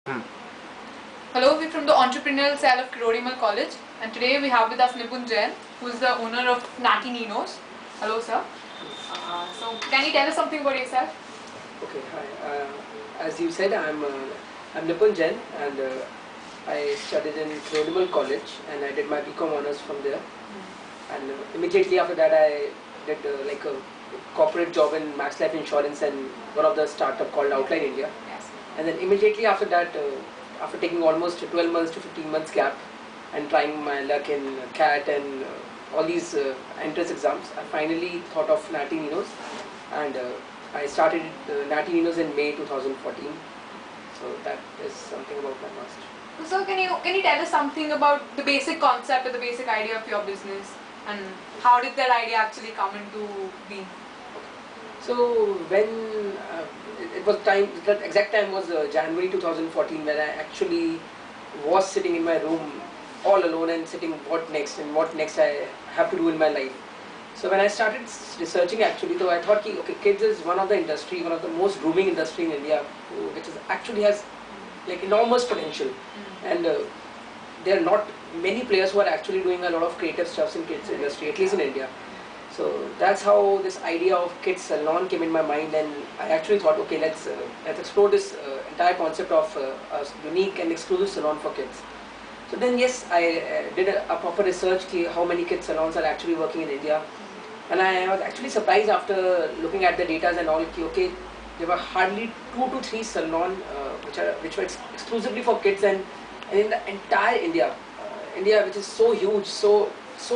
Hmm. Hello, we're from the entrepreneurial cell of Kirodimal College, and today we have with us Nipun Jain, who is the owner of Natty Ninos. Hello, sir. So, can you tell us something about yourself? Okay, hi. As you said, I'm Nipun Jain, and I studied in Kirodimal College, and I did my BCom honors from there. And immediately after that, I did like a corporate job in Max Life Insurance and one of the startup called Outline India. Yes. And then immediately after that, after taking almost 12 months to 15 months gap and trying my luck in CAT and all these entrance exams, I finally thought of Natty Ninos, and I started Natty Ninos in May 2014. So that is something about my past. So, can you tell us something about the basic concept or the basic idea of your business, and how did that idea actually come into being? So when it was time, that exact time was January 2014, when I actually was sitting in my room all alone and sitting what next and what next I have to do in my life. So when I started researching actually, though I thought, okay, kids is one of the industry, one of the most booming industry in India, which is actually has like enormous potential, and there are not many players who are actually doing a lot of creative stuffs in kids industry, at least in India. So that's how this idea of kids salon came in my mind, and I actually thought, okay, let's explore this entire concept of a unique and exclusive salon for kids. So then yes, I did a proper research ki how many kids salons are actually working in India, and I was actually surprised after looking at the data and all ki okay, there were hardly 2 to 3 salon which were exclusively for kids, and in the entire India, India which is so huge, so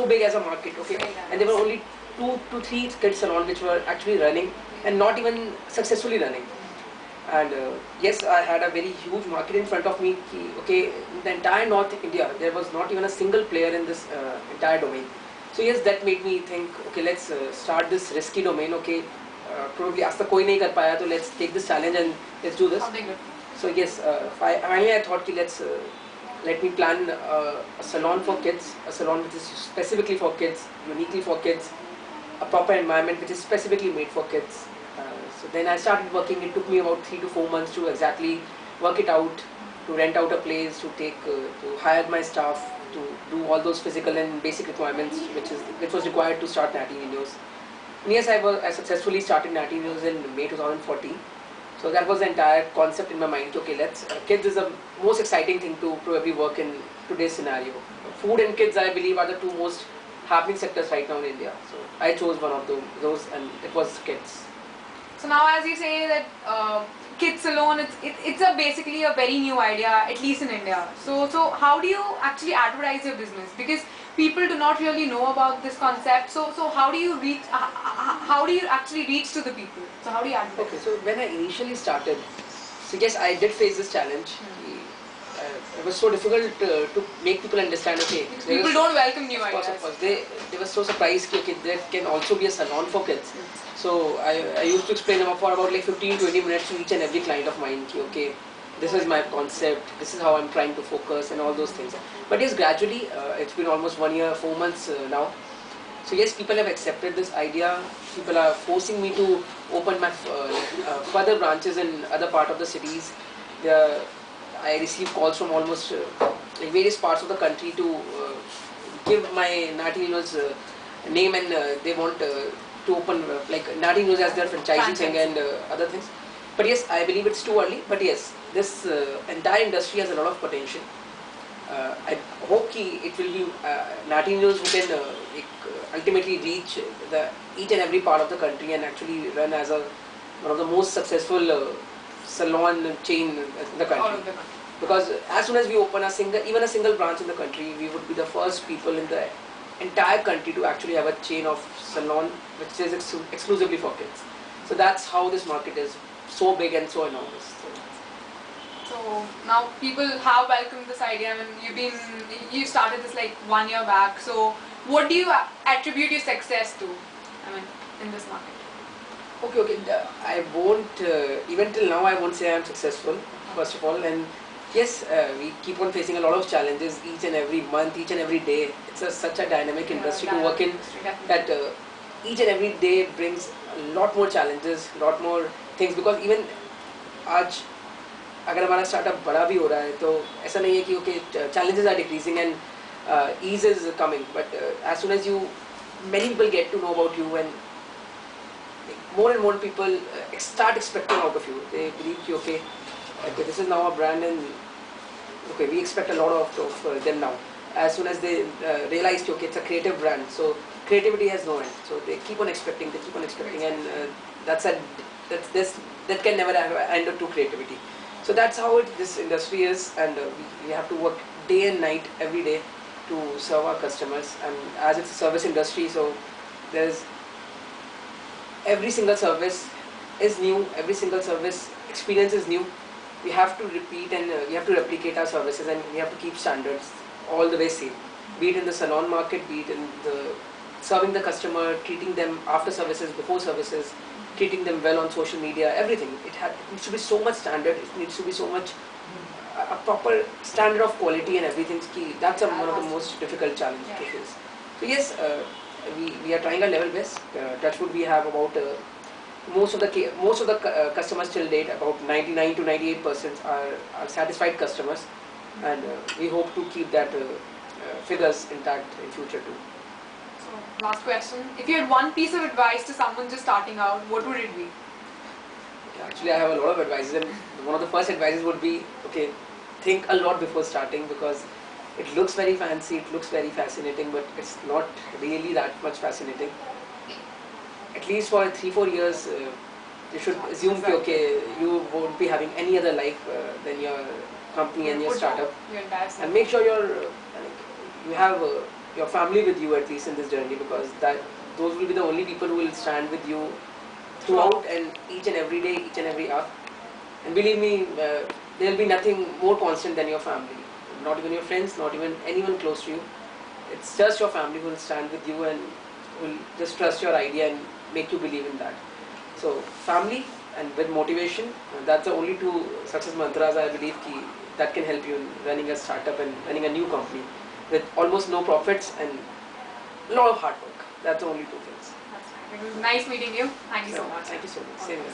big as a market, okay, and there were only 2 to 3 kids salon which were actually running and not even successfully running. And yes, I had a very huge market in front of me. Okay, in the entire North India, there was not even a single player in this entire domain. So yes, that made me think, okay, let's start this risky domain. Okay, probably आज तक कोई नहीं कर पाया, so let's take this challenge and let's do this. Something good. So yes, finally I thought, let's let me plan a salon for kids, a salon which is specifically for kids, uniquely for kids, a proper environment which is specifically made for kids. So then I started working. It took me about 3 to 4 months to exactly work it out, to rent out a place, to hire my staff, to do all those physical and basic requirements which was required to start Natty Ninos. And yes, I successfully started Natty Ninos in May 2014. So that was the entire concept in my mind. Okay, let's kids is the most exciting thing to probably work in today's scenario. Food and kids, I believe, are the two most happening sectors right now in India. So I chose one of those, and it was kids. So now, as you say that kids salon, it's a basically a very new idea, at least in India. So how do you actually advertise your business? Because people do not really know about this concept. So how do you reach? How do you actually reach to the people? So how do you advertise? Okay, so when I initially started, so yes, I did face this challenge. It was so difficult to make people understand. Okay, people don't welcome new ideas. Of course, they were so surprised. Okay, there can also be a salon for kids. So I used to explain them for about like 15-20 minutes to each and every client of mine. Okay, this is my concept. This is how I'm trying to focus and all those things. But yes, gradually, it's been almost 1 year, 4 months now. So yes, people have accepted this idea. People are forcing me to open my further branches in other part of the cities. I receive calls from almost like various parts of the country to give my Natty Ninos name, and they want to open like Natty Ninos as their franchising thing and other things. But yes, I believe it's too early. But yes, this entire industry has a lot of potential. I hope it will be Natty Ninos who can ultimately reach each and every part of the country and actually run as one of the most successful salon chain in the country. Because as soon as we open even a single branch in the country, we would be the first people in the entire country to actually have a chain of salon which is exclusively for kids. So that's how this market is so big and so enormous. So now people have welcomed this idea. I mean, you started this like 1 year back. So what do you attribute your success to? I mean, in this market. Okay. I won't even till now. I won't say I'm successful. First of all, and yes, we keep on facing a lot of challenges each and every month, each and every day. It's such a dynamic industry to work in that each and every day brings a lot more challenges, a lot more things. Because even आज अगर हमारा startup बड़ा भी हो रहा है तो ऐसा नहीं है कि okay challenges are decreasing and ease is coming, but as soon as you many people get to know about you and more and more people start expecting out of you. They believe कि okay, this is now a brand and okay, we expect a lot of them now. As soon as they realize कि okay, it's a creative brand, so creativity has no end. So they keep on expecting, and that can never have an end to creativity. So that's how this industry is, and we have to work day and night every day to serve our customers. And as it's a service industry, so there's every single service is new, every single service experience is new. We have to repeat and we have to replicate our services, and we have to keep standards all the way same. Be it in the salon market, be it in the serving the customer, treating them after services, before services, treating them well on social media, everything. It needs to be so much standard, it needs to be so much a proper standard of quality and everything. That's one of the most difficult challenges to face. So yes, we are trying our level best. Touch wood, we have about most of the customers till date, about 99 to 98% are satisfied customers, and we hope to keep that figures intact in future too. So, last question. If you had one piece of advice to someone just starting out, what would it be? Actually, I have a lot of advices, and one of the first advices would be, okay, think a lot before starting, because it looks very fancy, it looks very fascinating, but it's not really that much fascinating. At least for 3-4 years, you should assume that okay, you won't be having any other life than your company and your startup, and make sure you have your family with you at least in this journey, because those will be the only people who will stand with you throughout and each and every day, each and every hour. And believe me, there will be nothing more constant than your family. Not even your friends, not even anyone close to you. It's just your family who will stand with you and will just trust your idea and make you believe in that. So family and with motivation, that's the only two success mantras I believe that can help you in running a startup and running a new company with almost no profits and a lot of hard work. That's the only two things. That's right. It was nice meeting you. Thank you so much. Thank you so much. Same here.